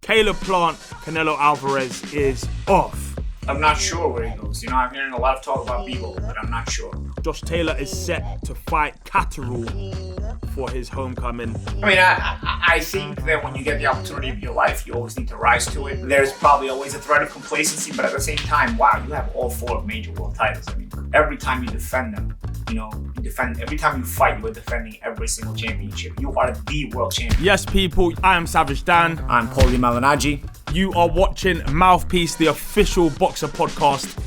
Caleb Plant, Canelo Alvarez is off. I'm not sure where he goes. You know, I'm hearing a lot of talk about Bebo, but I'm not sure. Josh Taylor is set to fight Catterall for his homecoming. I mean, I think that when you get the opportunity of your life, you always need to rise to it. There's probably always a threat of complacency, but at the same time, wow, you have all 4 major world titles. I mean, every time you defend them, every time you fight, you are defending every single championship. You are the world champion. Yes, people, I am Savage Dan. I'm Paulie Malignaggi. You are watching Mouthpiece, the official boxer podcast.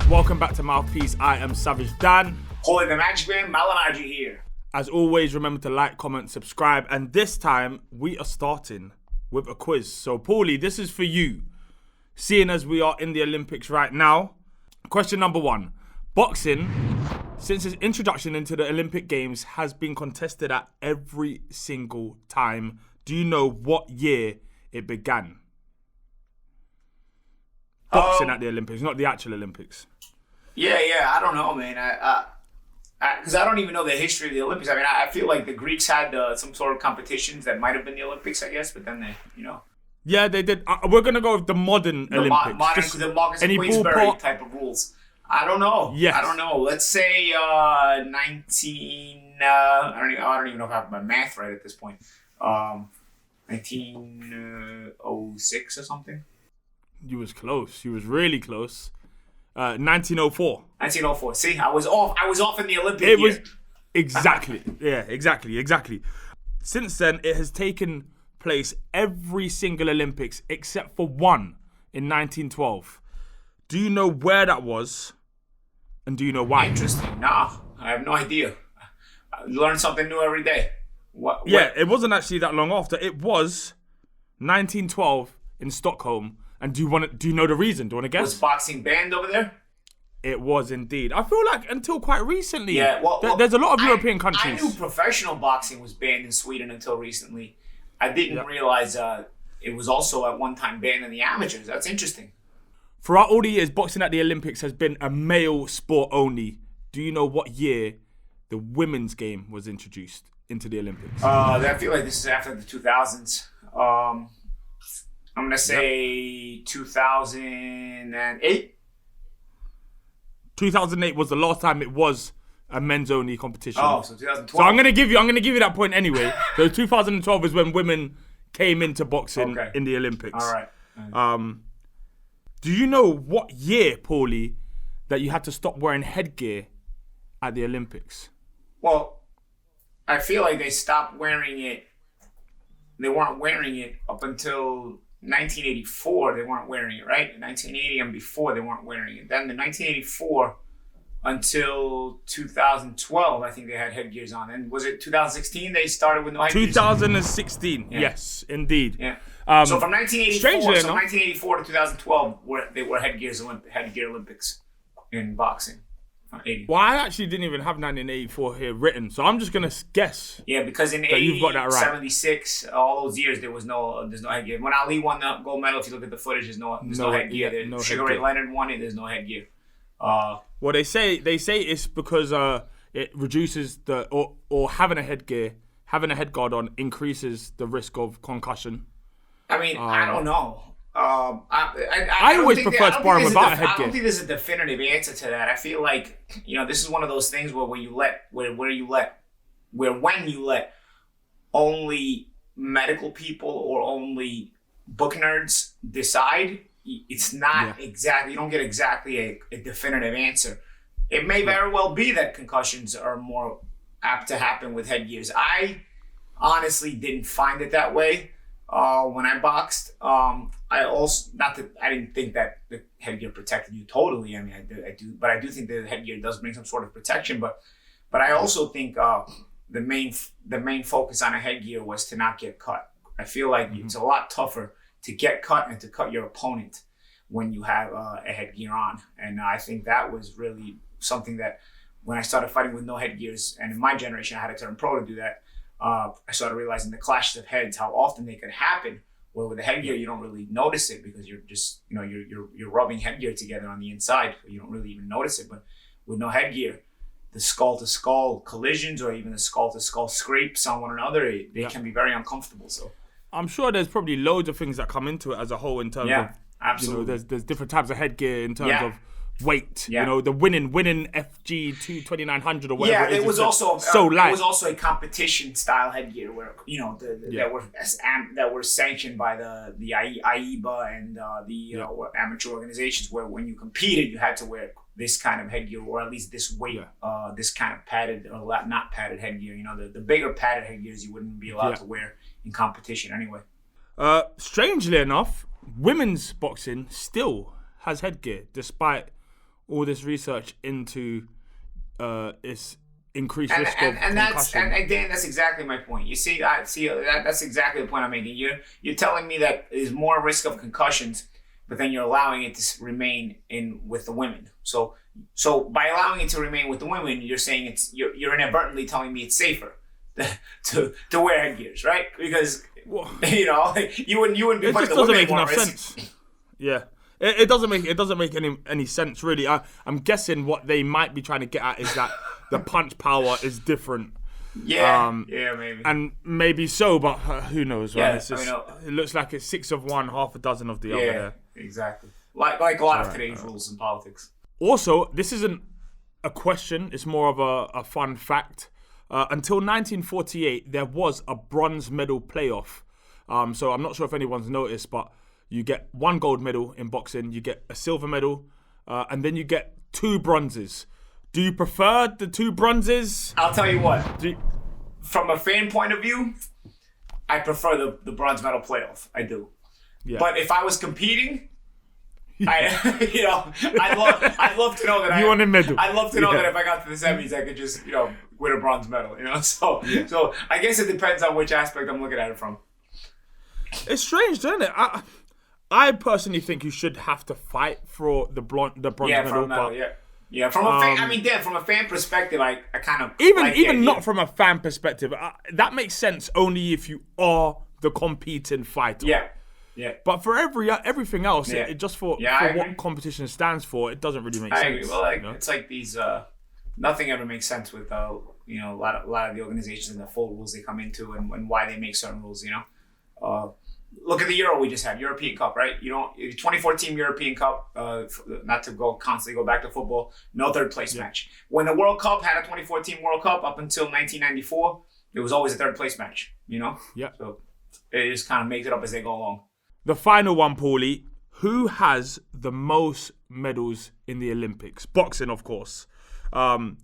Welcome back to Mouthpiece. I am Savage Dan. Paulie the Magic Man, Malignaggi here. As always, remember to like, comment, subscribe. And this time, we are starting with a quiz. So, Paulie, this is for you. Seeing as we are in the Olympics right now. Question number 1. Boxing, since its introduction into the Olympic Games, has been contested at every single time. Do you know what year it began? Boxing at the Olympics, not the actual Olympics. Yeah, I don't know, man. Because I don't even know the history of the Olympics. I mean, I feel like the Greeks had some sort of competitions that might have been the Olympics, I guess, but then they, Yeah, they did. We're going to go with the modern Olympics. The Marcus Queensberry type of rules. I don't know. Yes. I don't know. Let's say 19... I don't even know if I have my math right at this point. 1906 or something. You was close. You was really close. 1904. 1904. See, I was off in the Olympic year. It was exactly. Yeah, exactly. Since then, it has taken place every single Olympics except for one in 1912. Do you know where that was? And do you know why? Interesting. Nah, I have no idea. I learn something new every day. What? Yeah, it wasn't actually that long after. It was 1912 in Stockholm. And do you know the reason? Do you want to guess? Was boxing banned over there? It was indeed. I feel like until quite recently. Yeah, there's a lot of European countries. I knew professional boxing was banned in Sweden until recently. I didn't realize it was also at one time banned in the amateurs. That's interesting. Throughout all the years, boxing at the Olympics has been a male sport only. Do you know what year the women's game was introduced into the Olympics? I feel like this is after the 2000s. I'm going to say 2008. 2008 was the last time it was a men's only competition. Oh, so 2012. So I'm going to give you that point anyway. So 2012 is when women came into boxing in the Olympics. All right. Do you know what year, Paulie, that you had to stop wearing headgear at the Olympics? Well, I feel like they stopped wearing it. They weren't wearing it up until 1984. They weren't wearing it, right? In 1980 and before, they weren't wearing it. Then in 1984 until 2012, I think they had headgears on. And was it 2016 they started with no headgears? 2016, yes, indeed. Yeah. So from 1984 to 2012, they were headgear Olympics in boxing. 80. Well, I actually didn't even have 1984 here written, so I'm just gonna guess. Yeah, because in 80, you've got that right. 76, all those years there's no headgear. When Ali won the gold medal, if you look at the footage, there's no headgear. Sugar Ray Leonard won it. There's no headgear. Well, they say it's because it reduces or having a head guard on increases the risk of concussion. I mean, I don't know. I always prefer sparring without a headgear. I don't think there's a definitive answer to that. I feel like this is one of those things where when you let only medical people or only book nerds decide, it's not exactly. You don't get exactly a definitive answer. It may very well be that concussions are more apt to happen with headgears. I honestly didn't find it that way. When I boxed, I didn't think that the headgear protected you totally. I mean, I do, but I do think that the headgear does bring some sort of protection. But I also think the main focus on a headgear was to not get cut. I feel like it's a lot tougher to get cut and to cut your opponent when you have a headgear on. And I think that was really something that when I started fighting with no headgears, and in my generation I had to turn pro to do that. I started realizing the clashes of heads, how often they could happen. Where with the headgear, you don't really notice it because you're just, you're rubbing headgear together on the inside. So you don't really even notice it. But with no headgear, the skull-to-skull collisions or even the skull-to-skull scrapes on one another, they can be very uncomfortable. So I'm sure there's probably loads of things that come into it as a whole in terms of, absolutely. There's different types of headgear in terms of weight. Yeah. The winning 𝘮𝘮𝑔 2900 or whatever. Yeah, it is, it was also so light. It was also a competition style headgear where that were sanctioned by the 𝘰𝘯𝘧𝘪𝘯𝘵 and the amateur organizations, where when you competed you had to wear this kind of headgear, or at least this weight, this kind of padded or not padded headgear. The bigger padded headgears you wouldn't be allowed to wear in competition anyway. Strangely enough, women's boxing still has headgear, despite all this research into its increased risk of concussion. And again, that's exactly my point. You see, that's exactly the point I'm making. You're telling me that there's more risk of concussions, but then you're allowing it to remain with the women. So by allowing it to remain with the women, you're saying you're inadvertently telling me it's safer to wear headgears, right? Because you wouldn't be putting the women at more risk. Sense. Yeah. It doesn't make any sense, really. I'm guessing what they might be trying to get at is that the punch power is different. Yeah, maybe. And maybe so, but who knows, right? Yeah, It's just, it looks like it's 6 of one, half a dozen of the other there. Exactly. Like a lot of today's rules in politics. Also, this isn't a question, it's more of a fun fact. Until 1948, there was a bronze medal playoff. So I'm not sure if anyone's noticed, but you get 1 gold medal in boxing, you get a silver medal, and then you get 2 bronzes. Do you prefer the 2 bronzes? I'll tell you what. From a fan point of view, I prefer the bronze medal playoff. I do. Yeah. But if I was competing, I'd love to know that you want a medal. I'd love to know that if I got to the semis, I could just win a bronze medal. So I guess it depends on which aspect I'm looking at it from. It's strange, isn't it? I personally think you should have to fight for the bronze medal. Yeah, from a fan, from a fan perspective, I kind of even not from a fan perspective. That makes sense only if you are the competing fighter. Yeah. But for everything else, it just for what competition stands for, it doesn't really make sense. I agree. Well, it's like these. Nothing ever makes sense with a lot of the organizations and the full rules they come into and why they make certain rules. Look at the Euro we just had, European Cup, right? 2014 European Cup, not to constantly go back to football, no third place match. When the World Cup had a 2014 World Cup up until 1994, it was always a third place match, Yeah. So it just kind of makes it up as they go along. The final one, Paulie, who has the most medals in the Olympics? Boxing, of course. I'm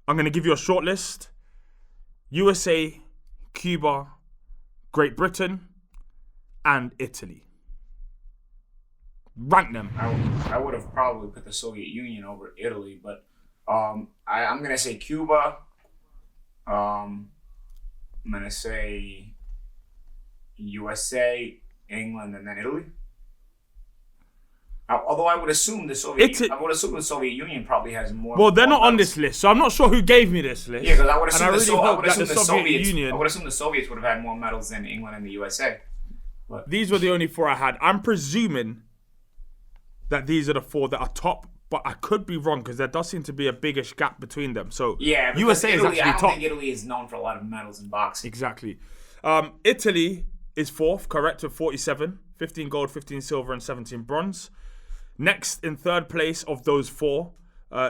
going to give you a short list. USA, Cuba, Great Britain, and Italy. Rank them. I would have probably put the Soviet Union over Italy, but I'm going to say Cuba. I'm going to say USA, England, and then Italy. Although I would assume the Soviet Union probably has more. Well, they're not on this list, so I'm not sure who gave me this list. Yeah, because I would assume the Soviets would have had more medals than England and the USA. But these were the only 4 I had. I'm presuming that these are the 4 that are top, but I could be wrong because there does seem to be a biggish gap between them. So USA is actually top. I don't think Italy is known for a lot of medals in boxing. Exactly. Italy is 4th, correct, with 47, 15 gold, 15 silver, and 17 bronze. Next, in 3rd place of those 4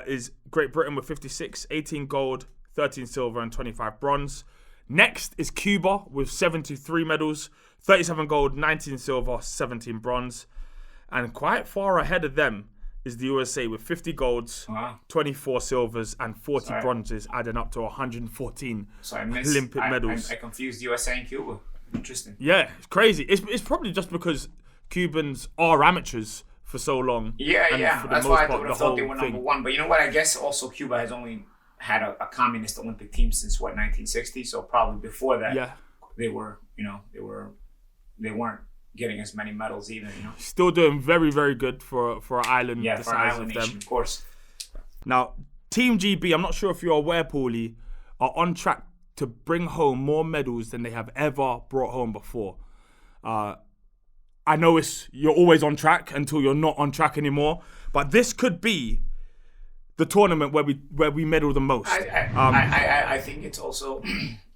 is Great Britain with 56, 18 gold, 13 silver, and 25 bronze. Next is Cuba with 73 medals, 37 gold, 19 silver, 17 bronze. And quite far ahead of them is the USA with 50 golds, 24 silvers, and 40 bronzes, adding up to 114 Olympic medals. I confused USA and Cuba. Interesting. Yeah, it's crazy. It's probably just because Cubans are amateurs for so long. Yeah. That's why I thought they were number 1. But you know what? I guess also Cuba has only had a communist Olympic team since 1960. So probably before that, they weren't getting as many medals either. Still doing very, very good for an island the size of them. Nation, of course. Now, TeamGB, I'm not sure if you're aware, Paulie, are on track to bring home more medals than they have ever brought home before. I know you're always on track until you're not on track anymore, but this could be the tournament where we medal the most. I think it's also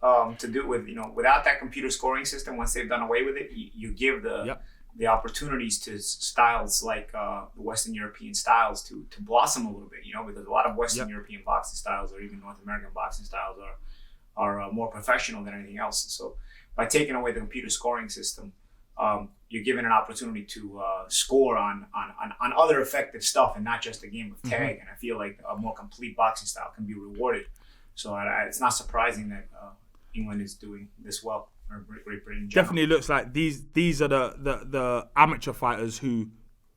to do with, without that computer scoring system, once they've done away with it, you give the opportunities to styles like the Western European styles to blossom a little bit, because a lot of Western European boxing styles or even North American boxing styles are more professional than anything else. So by taking away the computer scoring system, you're given an opportunity to score on other effective stuff and not just a game of tag. And I feel like a more complete boxing style can be rewarded. So it's not surprising that England is doing this well, or Great Britain in general. Definitely looks like these are the amateur fighters who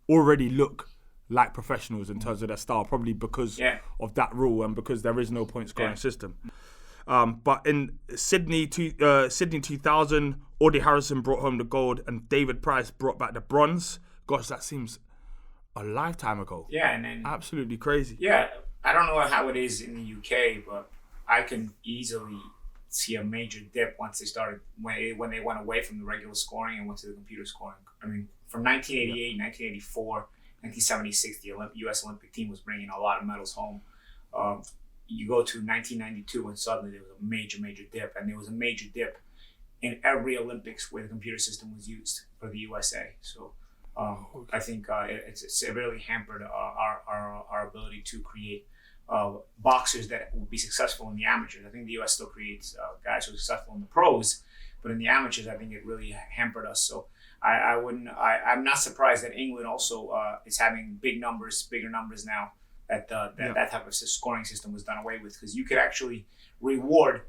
already look like professionals in terms of their style, probably because of that rule and because there is no point scoring system. But in Sydney 2000, Audie Harrison brought home the gold and David Price brought back the bronze. Gosh, that seems a lifetime ago. Yeah, and then absolutely crazy. Yeah, I don't know how it is in the UK, but I can easily see a major dip once they started when they went away from the regular scoring and went to the computer scoring. I mean, from 1988, 1984, 1976, the U.S. Olympic team was bringing a lot of medals home. You go to 1992 and suddenly there was a major dip, and there was a major dip in every Olympics where the computer system was used for the USA. So I think it's really hampered our ability to create boxers that will be successful in the amateurs. I think the US still creates guys who are successful in the pros, but in the amateurs, I think it really hampered us. So I'm not surprised that England also is having bigger numbers now. That type of scoring system was done away with, because you could actually reward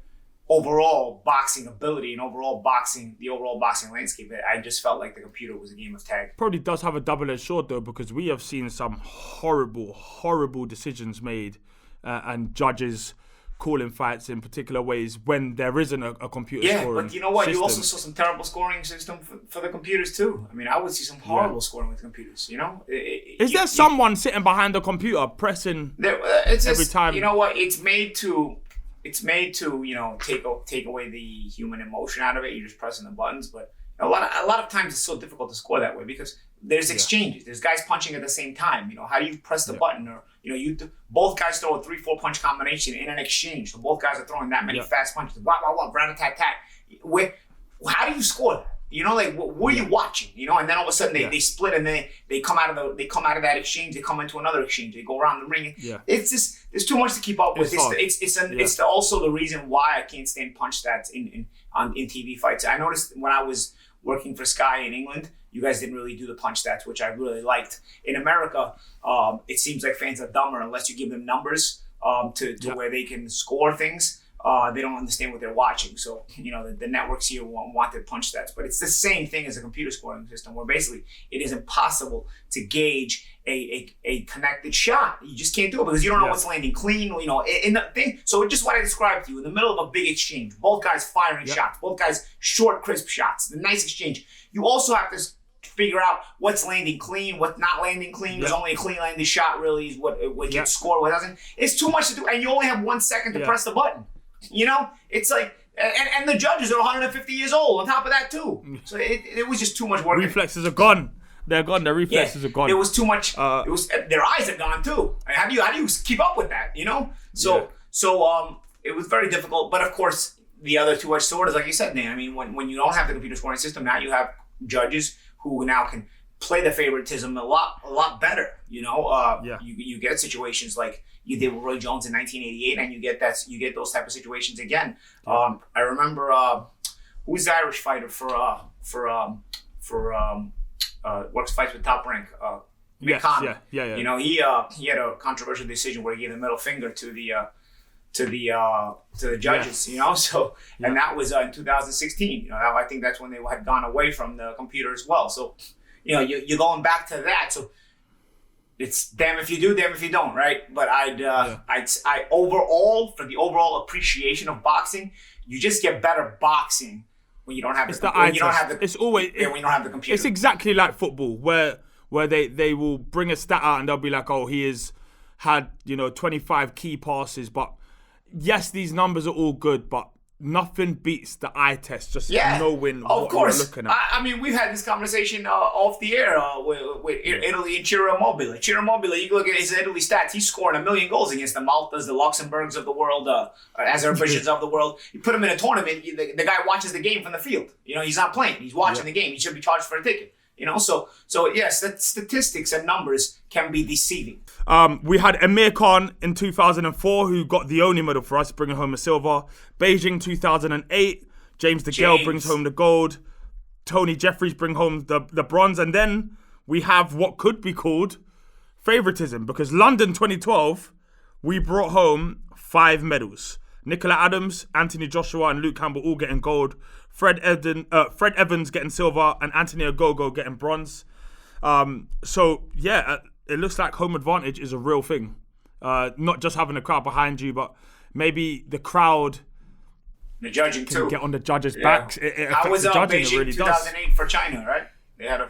overall boxing ability and the overall boxing landscape. I just felt like the computer was a game of tag. Probably does have a double-edged sword though, because we have seen some horrible decisions made and judges calling fights in particular ways when there isn't a computer scoring. Yeah, but you know what? system. You also saw some terrible scoring system for the computers too. I mean, I would see some horrible scoring with computers. Is there someone sitting behind the computer pressing every time? You know what? It's made to take away the human emotion out of it. You're just pressing the buttons, but a lot of times it's so difficult to score that way because there's exchanges. There's guys punching at the same time. How do you press the button? Or both guys throw a 3-4 punch combination in an exchange. So both guys are throwing that many fast punches. Wow, rat-a-tat-tat. How do you score that? What are you watching? And then all of a sudden they split and they come out of that exchange. They come into another exchange. They go around the ring. It's just there's too much to keep up with. It's also the reason why I can't stand punch stats in TV fights. I noticed when I was working for Sky in England, you guys didn't really do the punch stats, which I really liked. In America, it seems like fans are dumber unless you give them numbers to where they can score things. They don't understand what they're watching. So, the networks here want their punch stats. But it's the same thing as a computer scoring system where basically it is impossible to gauge a connected shot. You just can't do it because you don't know what's landing clean, in the thing. So just what I described to you, in the middle of a big exchange, both guys firing shots, both guys short, crisp shots, the nice exchange. You also have to figure out what's landing clean, what's not landing clean. There's only a clean landing shot really is what gets scored, what doesn't. It's too much to do, and you only have 1 second to press the button. It's like, and the judges are 150 years old on top of that too. So it was just too much work. Reflexes are gone. They're gone. Their reflexes are gone. It was too much. It was their eyes are gone too. How do you keep up with that? So it was very difficult. But of course, the other two-edged sword is like you said, Dan. I mean, when you don't have the computer scoring system, now you have judges who now can play the favoritism a lot better. You get situations like you did with Roy Jones in 1988, and you get those type of situations again. I remember who's the Irish fighter works fights with Top Rank. McConnell. He had a controversial decision where he gave the middle finger to the judges. And that was in 2016. I think that's when they had gone away from the computer as well. So you're going back to that. So it's damn if you do, damn if you don't, right? But I overall, for the overall appreciation of boxing, you just get better boxing when you don't have when you don't have the computer. It's exactly like football, where they will bring a stat out and they'll be like, oh, he has had 25 key passes, but yes, these numbers are all good, but nothing beats the eye test, just Yeah, knowing of what course. you're looking at. I mean, we've had this conversation off the air with Italy and 𝘰𝘯𝘧𝘪𝘯𝘨. 𝘰𝘯𝘧𝘪, you can look at his Italy stats. He's scoring 1 million goals against the Maltas, the Luxembourgs of the world, Azerbaijans of the world. You put him in a tournament, the guy watches the game from the field. He's not playing. He's watching the game. He should be charged for a ticket. So yes, the statistics and numbers can be deceiving. We had Amir Khan in 2004, who got the only medal for us, bringing home a silver. Beijing 2008, James DeGale brings home the gold. Tony Jeffries bring home the bronze. And then we have what could be called favoritism, because London 2012, we brought home 5 medals. Nicola Adams, Anthony Joshua, and Luke Campbell all getting gold. Fred Evans getting silver, and Anthony Ogogo getting bronze. It looks like home advantage is a real thing. Not just having a crowd behind you, but maybe the crowd, the judging can too, get on the judges' backs. It How was affects the judging. Beijing It really 2008 does. for China, right? They had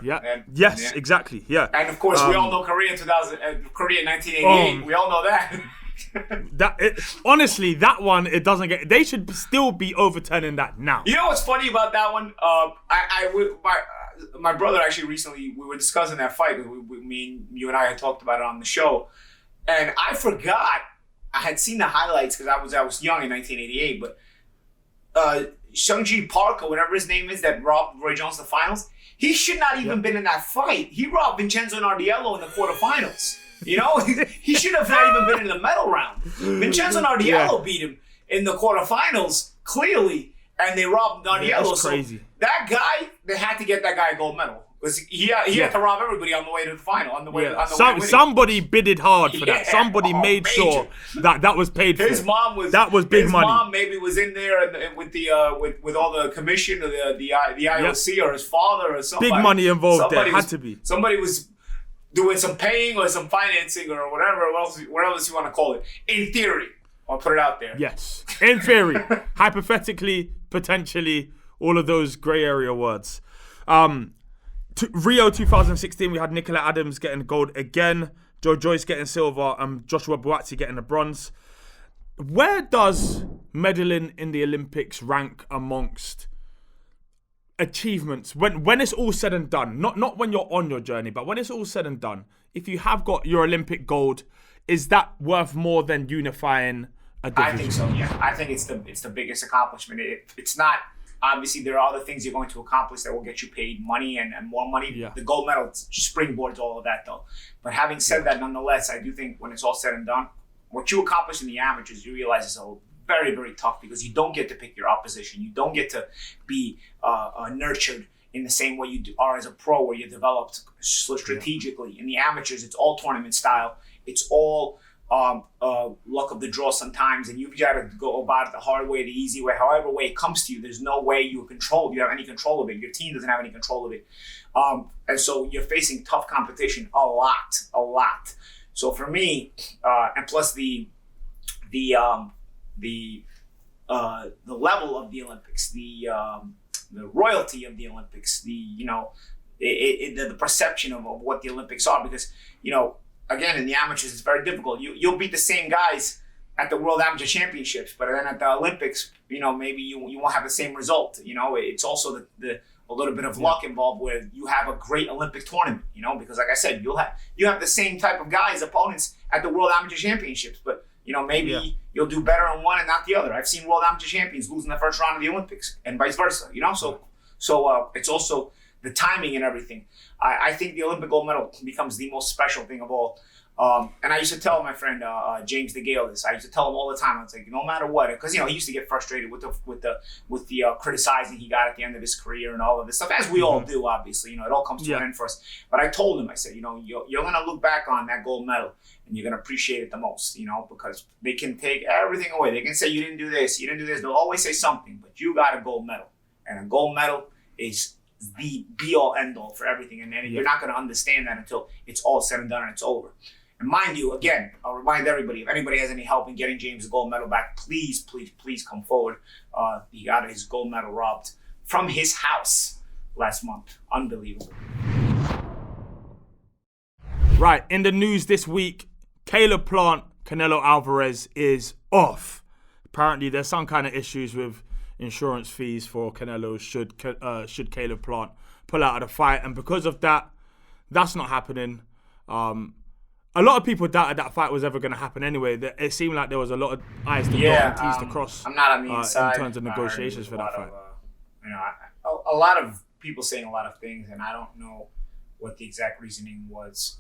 Exactly. Yeah. And of course, we all know Korea 1988. We all know that. Honestly, that one, it doesn't get. They should still be overturning that now. You know what's funny about that one? My brother actually recently, we were discussing that fight. You and I had talked about it on the show, and I forgot. I had seen the highlights because I was young in 1988. But 𝘮𝘯𝘧𝘪𝘯𝘨 or whatever his name is that robbed Roy Jones in the finals, he should not even been in that fight. He robbed Vincenzo Nardiello in the quarterfinals. He should have not even been in the medal round. Vincenzo Nardiello beat him in the quarterfinals, clearly, and they robbed Nardiello. That's crazy. So that guy, they had to get that guy a gold medal. Because he had to rob everybody on the way to the final, Somebody bidded hard for that. Somebody made sure that was paid for. His mom was big money. His mom maybe was in there and with the with all the commission or the IOC or his father or somebody. Big money involved there. Had to be. Somebody was doing some paying or some financing or whatever else you want to call it. In theory, I'll put it out there. Yes, in theory, hypothetically, potentially, all of those grey area words. Rio 2016, we had Nicola Adams getting gold again, Joe Joyce getting silver, and Joshua Buatsi getting the bronze. Where does medaling in the Olympics rank amongst achievements when it's all said and done? Not when you're on your journey, but when it's all said and done. If you have got your Olympic gold, is that worth more than unifying a division? I think so. Yeah, I think it's the biggest accomplishment. It's not. Obviously, there are other things you're going to accomplish that will get you paid money and more money. Yeah. The gold medal springboards all of that, though. But having said that, nonetheless, I do think when it's all said and done, what you accomplish in the amateurs, you realize is very, very tough because you don't get to pick your opposition. You don't get to be nurtured in the same way you are as a pro, where you're developed strategically. Yeah. In the amateurs, it's all tournament style. It's all luck of the draw sometimes, and you've got to go about it the hard way, the easy way, however way it comes to you. There's no way you have any control of it. Your team doesn't have any control of it, and so you're facing tough competition a lot. So for me, and plus the level of the Olympics, the royalty of the Olympics, the perception of what the Olympics are, because again, in the amateurs, it's very difficult. You'll beat the same guys at the World Amateur Championships, but then at the Olympics, maybe you won't have the same result. It's also a little bit of luck involved where you have a great Olympic tournament. Because like I said, you have the same type of guys, opponents at the World Amateur Championships, but maybe you'll do better on one and not the other. I've seen World Amateur Champions lose in the first round of the Olympics and vice versa. So it's also the timing and everything. I think the Olympic gold medal becomes the most special thing of all. And I used to tell my friend James DeGale this. I used to tell him all the time. I was like, no matter what, because he used to get frustrated with the criticizing he got at the end of his career and all of this stuff, as we all do. Obviously, it all comes to an end for us. But I told him, I said, you're gonna look back on that gold medal and you're gonna appreciate it the most, because they can take everything away. They can say you didn't do this, you didn't do this. They'll always say something, but you got a gold medal, and a gold medal is the be-all, end-all for everything. And you're not going to understand that until it's all said and done and it's over. And mind you, again, I'll remind everybody, if anybody has any help in getting James a gold medal back, please, please, please come forward. He got his gold medal robbed from his house last month. Unbelievable. Right, in the news this week, Caleb Plant, Canelo Alvarez is off. Apparently, there's some kind of issues with insurance fees for Canelo should Caleb Plant pull out of the fight. And because of that, that's not happening. A lot of people doubted that fight was ever going to happen anyway. It seemed like there was a lot of I's to dot and T's to cross. I'm not on the inside in terms of negotiations for that fight. A lot of people saying a lot of things, and I don't know what the exact reasoning was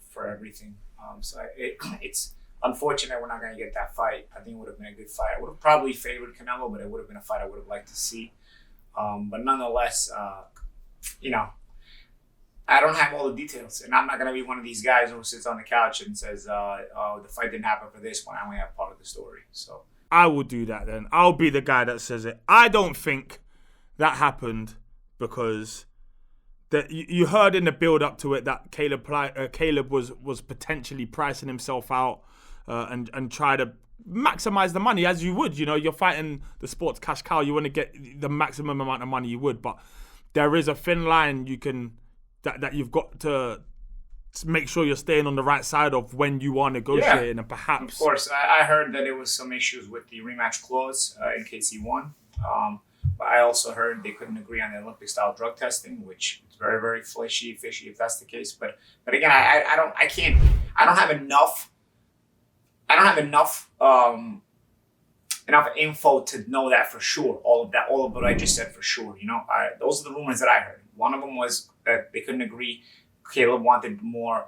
for everything. So it's unfortunate we're not going to get that fight. I think it would have been a good fight. I would have probably favored Canelo, but it would have been a fight I would have liked to see. But nonetheless, I don't have all the details, and I'm not going to be one of these guys who sits on the couch and says, oh, the fight didn't happen for this one. I only have part of the story. So I will do that then. I'll be the guy that says it. I don't think that happened because you heard in the build-up to it that Caleb was potentially pricing himself out and try to maximize the money as you would. You're fighting the sports cash cow. You want to get the maximum amount of money you would, but there is a thin line that you've got to make sure you're staying on the right side of when you are negotiating, and perhaps. Of course, I heard that there was some issues with the rematch clause in case he won. But I also heard they couldn't agree on the Olympic-style drug testing, which is very, very fishy if that's the case. But again, I don't have enough enough info to know that for sure. All of what I just said for sure. Those are the rumors that I heard. One of them was that they couldn't agree. Caleb wanted more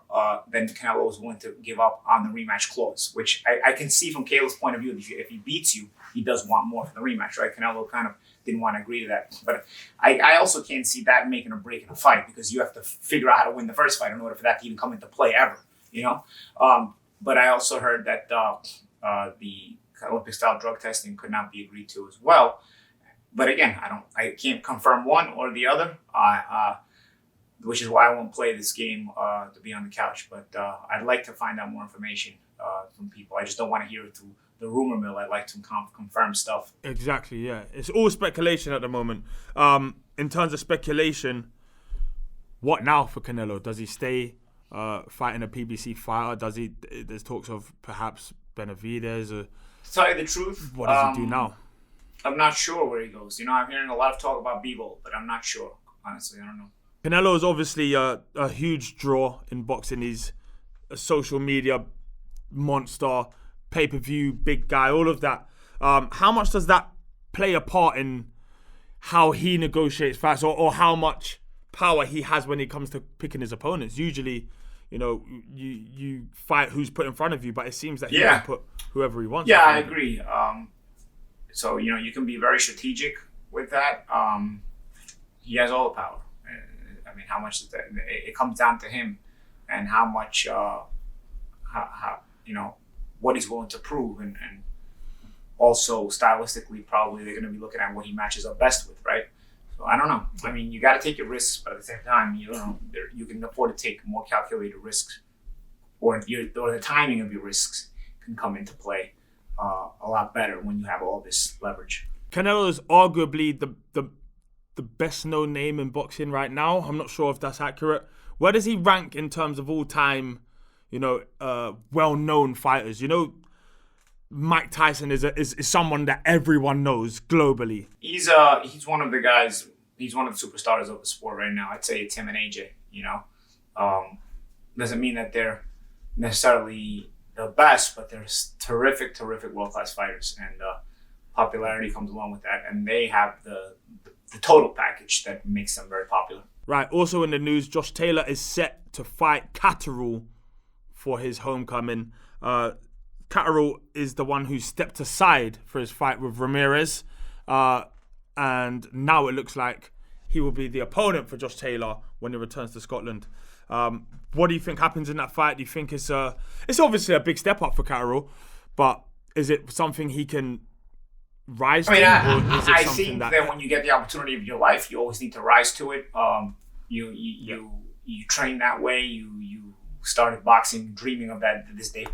than Canelo was willing to give up on the rematch clause, which I can see from Caleb's point of view. If he beats you, he does want more for the rematch, right? Canelo kind of didn't want to agree to that. But I also can't see that making a break in a fight, because you have to figure out how to win the first fight in order for that to even come into play ever, But I also heard that the Olympic-style drug testing could not be agreed to as well. But again, I can't confirm one or the other, which is why I won't play this game to be on the couch. But I'd like to find out more information from people. I just don't want to hear it through the rumor mill. I'd like to confirm stuff. Exactly, yeah. It's all speculation at the moment. In terms of speculation, what now for Canelo? Does he stay fighting a PBC fighter? There's talks of perhaps Benavidez. To tell you the truth, what does he do now? I'm not sure where he goes. I'm hearing a lot of talk about Bivol, but I'm not sure. Honestly, I don't know. Canelo is obviously a huge draw in boxing. He's a social media monster, pay-per-view, big guy, all of that. How much does that play a part in how he negotiates fights, or how much power he has when it comes to picking his opponents? Usually, you fight who's put in front of you, but it seems that he can put whoever he wants. Yeah, I agree. So, you can be very strategic with that. He has all the power. I mean, how much is that? It comes down to him and how much, what he's willing to prove. And also, stylistically, probably they're going to be looking at what he matches up best with, right? So, I don't know. I mean, you got to take your risks, but at the same time, you can afford to take more calculated risks, or the timing of your risks can come into play a lot better when you have all this leverage. Canelo is arguably the best known name in boxing right now. I'm not sure if that's accurate. Where does he rank in terms of all time, well-known fighters? Mike Tyson is someone that everyone knows globally. He's one of the guys. He's one of the superstars of the sport right now. I'd say it's him and AJ. Doesn't mean that they're necessarily the best, but they're terrific world-class fighters, and popularity comes along with that, and they have the total package that makes them very popular. Right. Also in the news, Josh Taylor is set to fight Catterall for his homecoming. Catterall is the one who stepped aside for his fight with Ramirez, and now it looks like he will be the opponent for Josh Taylor when he returns to Scotland. What do you think happens in that fight? Do you think it's obviously a big step up for Catterall, but is it something he can rise to? I think that when you get the opportunity of your life, you always need to rise to it. You train that way. You started boxing dreaming of that this day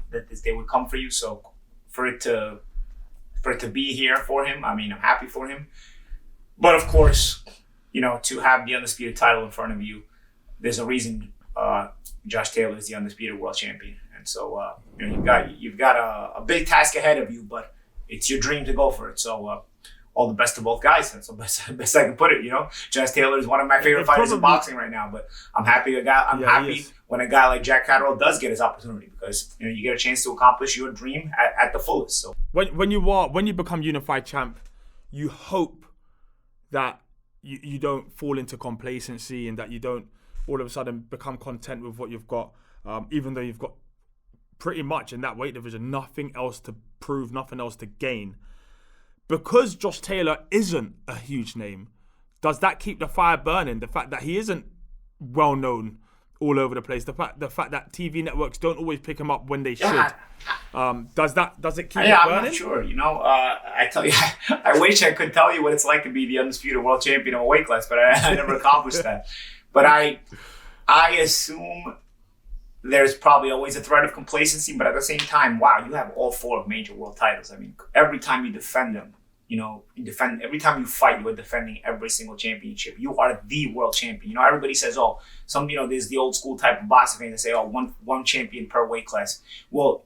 would come for you. So for it to be here for him, I'm happy for him. But of course, to have the undisputed title in front of you, there's a reason Josh Taylor is the undisputed world champion. And so you've got a big task ahead of you, but it's your dream to go for it. So all the best of both guys. That's the best I can put it. Jazz Taylor is one of my favorite fighters in boxing right now. But I'm happy when a guy like Jack Catterall does get his opportunity, because you get a chance to accomplish your dream at the fullest. So when you become unified champ, you hope that you don't fall into complacency, and that you don't all of a sudden become content with what you've got, even though you've got pretty much in that weight division nothing else to prove, nothing else to gain. Because Josh Taylor isn't a huge name, does that keep the fire burning? The fact that he isn't well known all over the place, the fact that TV networks don't always pick him up when they should, does it keep it burning? I'm not sure. I tell you, I wish I could tell you what it's like to be the undisputed world champion of a weight class, but I never accomplished that. But I assume there's probably always a threat of complacency, but at the same time, wow, you have all 4 major world titles. I mean, every time you defend them, every time you fight, you are defending every single championship. You are the world champion. Everybody says, there's the old school type of boxing thing. They say, one champion per weight class. Well,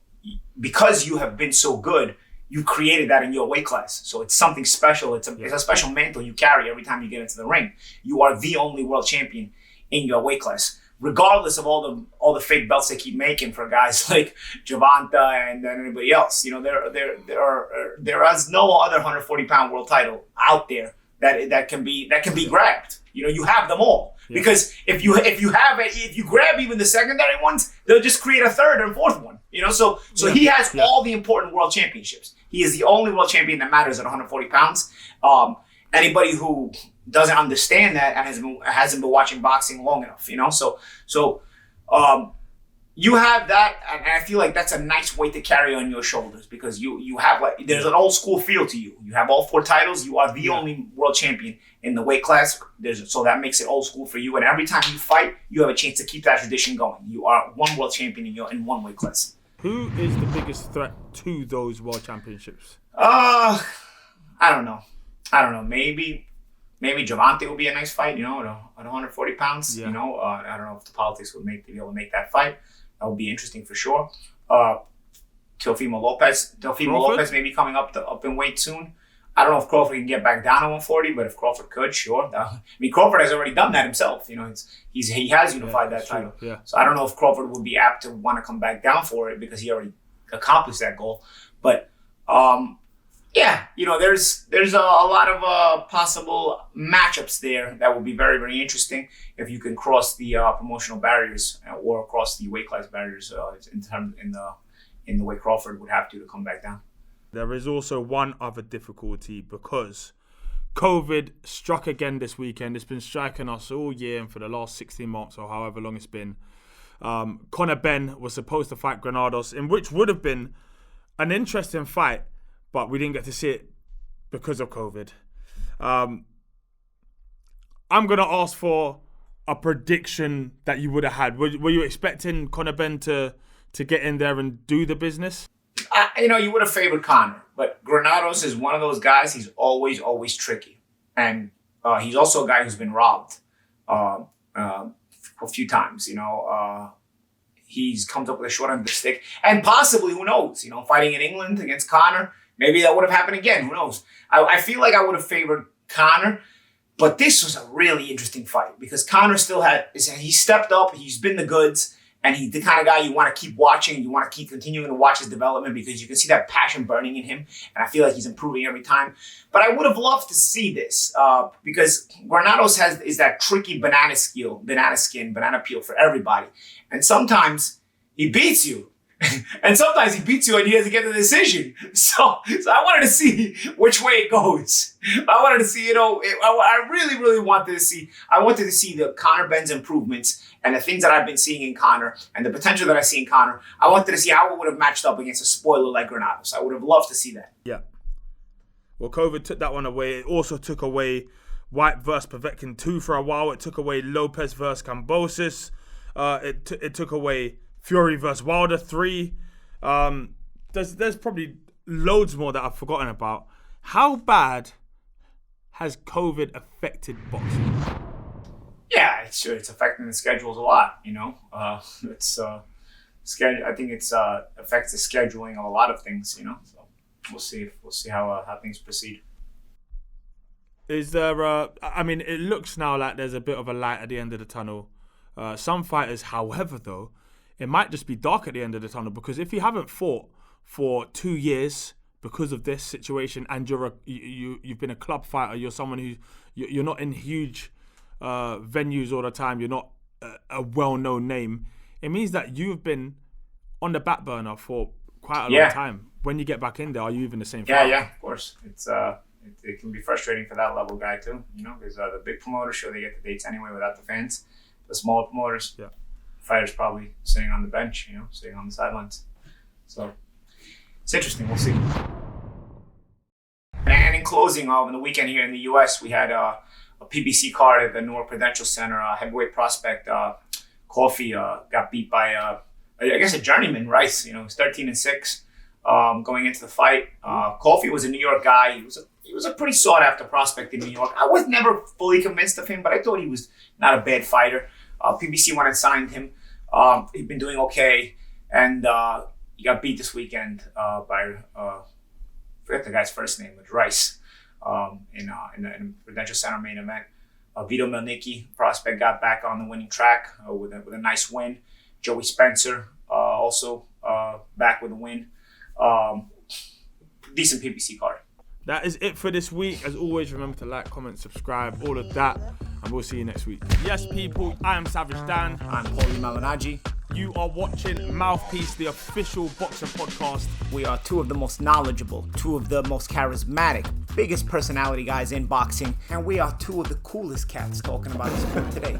because you have been so good, you created that in your weight class. So it's something special. It's a special mantle you carry every time you get into the ring. You are the only world champion in your weight class, regardless of all the fake belts they keep making for guys like Gervonta and anybody else. There is no other 140-pound world title out there that can be grabbed. You have them all. Yeah. Because if you grab even the secondary ones, they'll just create a third and fourth one. So he has all the important world championships. He is the only world champion that matters at 140 pounds. Anybody who doesn't understand that and hasn't been watching boxing long enough, So you have that, and I feel like that's a nice weight to carry on your shoulders, because you have there's an old school feel to you. You have all 4 titles. You are the only world champion in the weight class. So that makes it old school for you. And every time you fight, you have a chance to keep that tradition going. You are one world champion in one weight class. Who is the biggest threat to those world championships? I don't know. Maybe Gervonta will be a nice fight, at 140 pounds. Yeah. I don't know if the politics would be able to make that fight. That would be interesting for sure. Teofimo Lopez may be coming up in weight soon. I don't know if Crawford can get back down to 140, but if Crawford could, sure. Crawford has already done that himself. He has unified that title. Yeah. So I don't know if Crawford would be apt to want to come back down for it, because he already accomplished that goal. But there's a lot of possible matchups there that will be very, very interesting if you can cross the promotional barriers or cross the weight class barriers in the way Crawford would have to come back down. There is also one other difficulty, because COVID struck again this weekend. It's been striking us all year and for the last 16 months or however long it's been. Conor Benn was supposed to fight Granados, in which would have been an interesting fight, but we didn't get to see it because of COVID. I'm going to ask for a prediction that you would have had. Were you expecting Conor Benn to get in there and do the business? You would have favored Conor, but Granados is one of those guys. He's always tricky. And he's also a guy who's been robbed a few times. He's comes up with a short end of the stick. And possibly, who knows, fighting in England against Conor, maybe that would have happened again. Who knows? I feel like I would have favored Conor, but this was a really interesting fight, because Conor he stepped up, he's been the goods, and he's the kind of guy you want to keep watching. You want to keep continuing to watch his development, because you can see that passion burning in him, and I feel like he's improving every time. But I would have loved to see this, because Granados is that tricky banana peel for everybody. And sometimes he beats you. And sometimes he beats you and he doesn't get the decision. So I wanted to see which way it goes. I wanted to see, I really, really wanted to see. I wanted to see the Conor Benn's improvements and the things that I've been seeing in Conor and the potential that I see in Conor. I wanted to see how it would have matched up against a spoiler like Granados. I would have loved to see that. Yeah. Well, COVID took that one away. It also took away White versus Povetkin 2 for a while. It took away Lopez versus Kambosos. It took away Fury versus Wilder 3. There's probably loads more that I've forgotten about. How bad has COVID affected boxing? Yeah, it's affecting the schedules a lot. I think it's affects the scheduling of a lot of things. So we'll see how things proceed. Is there? I mean, it looks now like there's a bit of a light at the end of the tunnel. Some fighters, however, though, it might just be dark at the end of the tunnel, because if you haven't fought for 2 years because of this situation, and you've been a club fighter, you're someone who you're not in huge venues all the time, you're not a well-known name, it means that you've been on the back burner for quite a long time. When you get back in there, are you even the same fighter? Yeah, of course. It's it can be frustrating for that level guy too, because the big promoters, sure, they get the dates anyway without the fans. The smaller promoters, fighters probably sitting on the bench, sitting on the sidelines. So it's interesting. We'll see. And in closing, on the weekend here in the U.S., we had a PBC card at the Newark Prudential Center. Heavyweight prospect Coffee got beat by I guess a journeyman, Rice. He was 13-6 going into the fight. Coffee was a New York guy. He was a pretty sought after prospect in New York. I was never fully convinced of him, but I thought he was not a bad fighter. PBC went and signed him. He'd been doing okay, and he got beat this weekend by I forget the guy's first name, but Rice in the Prudential Center main event. 𝘠𝘯𝘪𝘮𝑚 prospect got back on the winning track with a nice win. Joey Spencer also back with a win. Decent PBC card. That is it for this week. As always, remember to like, comment, subscribe, all of that, and we'll see you next week. Yes, people, I am Savage Dan. I'm Paulie Malignaggi. You are watching Mouthpiece, the official boxing podcast. We are two of the most knowledgeable, two of the most charismatic, biggest personality guys in boxing, and we are two of the coolest cats talking about the sport today.